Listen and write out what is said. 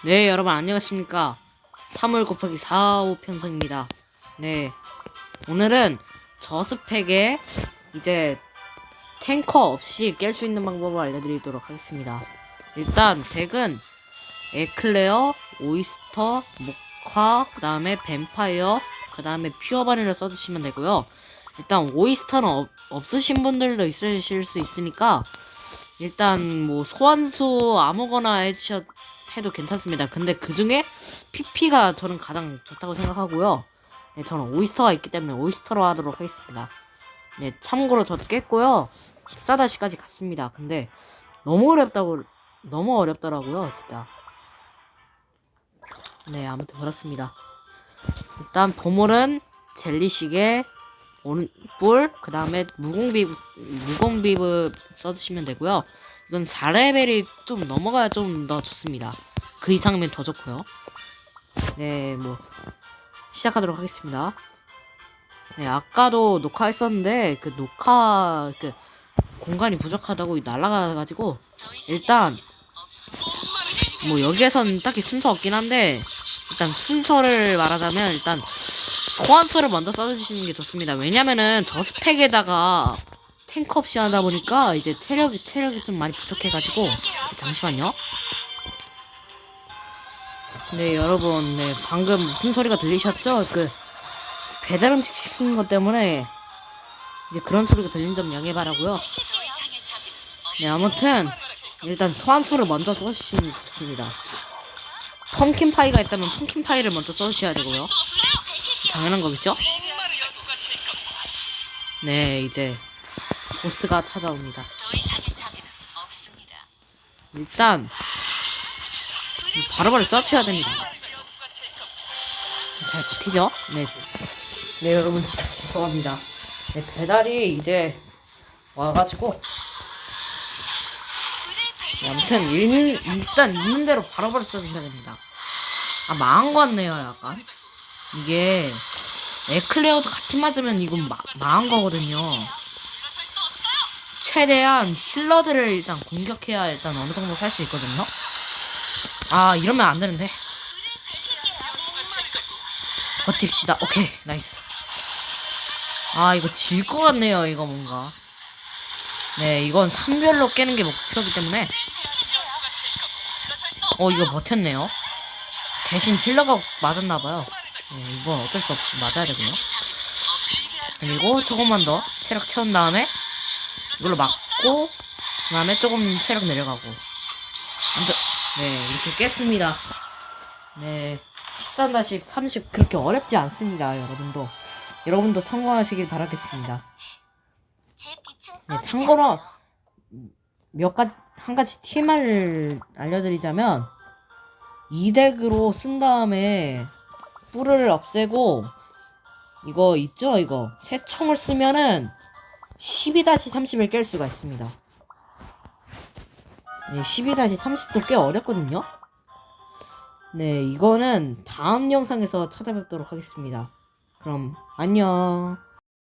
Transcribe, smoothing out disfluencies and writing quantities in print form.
네, 여러분 안녕하십니까. 3월 곱하기 4, 5편성입니다. 네, 오늘은 저스펙에 이제 탱커 없이 깰 수 있는 방법을 알려드리도록 하겠습니다. 일단 덱은 에클레어, 오이스터, 모카, 그 다음에 뱀파이어, 그 다음에 퓨어바니를 써주시면 되고요. 일단 오이스터는 없으신 분들도 있으실 수 있으니까 일단 뭐 소환수 아무거나 해도 괜찮습니다. 근데 그 중에 PP가 저는 가장 좋다고 생각하고요. 네, 저는 오이스터가 있기 때문에 오이스터로 하도록 하겠습니다. 네, 참고로 저도 깼고요. 14다시까지 갔습니다. 근데 너무 어렵더라고요, 진짜. 네, 아무튼 그렇습니다. 일단 보물은 젤리시계, 뿔, 그 다음에 무공비브 써주시면 되고요. 이건 4레벨이 좀 넘어가야 좀 더 좋습니다. 그 이상이면 더 좋고요. 네, 뭐 시작하도록 하겠습니다. 네, 아까도 녹화했었는데 그 공간이 부족하다고 날아가가지고 일단 뭐 여기에선 딱히 순서 없긴 한데 일단 순서를 말하자면 일단 소환수를 먼저 써주시는 게 좋습니다. 왜냐면은 저 스펙에다가 탱크 없이 하다 보니까 이제 체력이 좀 많이 부족해가지고 잠시만요. 네, 여러분, 네, 방금 무슨 소리가 들리셨죠? 그 배달 음식 시킨 것 때문에 이제 그런 소리가 들린 점 양해 바라고요. 네, 아무튼 일단 소환수를 먼저 써주시면 좋습니다. 펌킨 파이가 있다면 펌킨 파이를 먼저 써주셔야 되고요. 당연한 거겠죠? 네, 이제 보스가 찾아옵니다. 일단 바로바로 써주셔야 됩니다. 잘 버티죠? 네. 네, 여러분 진짜 죄송합니다. 네, 배달이 이제 와가지고 네, 아무튼 일단 있는 대로 바로바로 써주셔야 됩니다. 아, 망한 거 같네요, 약간. 이게 에클레어도 같이 맞으면 이건 망한 거거든요. 최대한 힐러들을 일단 공격해야 일단 어느 정도 살 수 있거든요. 아, 이러면 안 되는데. 버팁시다. 오케이, 나이스. 아, 이거 질 것 같네요, 이거 뭔가. 네, 이건 3별로 깨는 게 목표이기 때문에. 이거 버텼네요. 대신 힐러가 맞았나봐요. 네, 이건 어쩔 수 없이 맞아야 되고요. 그리고 조금만 더 체력 채운 다음에 이걸로 맞고 그 다음에 조금 체력 내려가고 아무튼 네, 이렇게 깼습니다. 네, 13-30 그렇게 어렵지 않습니다. 여러분도 성공하시길 바라겠습니다. 네, 참고로 한 가지 팁을 알려드리자면 이 덱으로 쓴 다음에 뿔을 없애고 이거 있죠? 이거 새 총을 쓰면은 12-30을 깰 수가 있습니다. 네, 12-30도 꽤 어렵거든요. 네, 이거는 다음 영상에서 찾아뵙도록 하겠습니다. 그럼 안녕.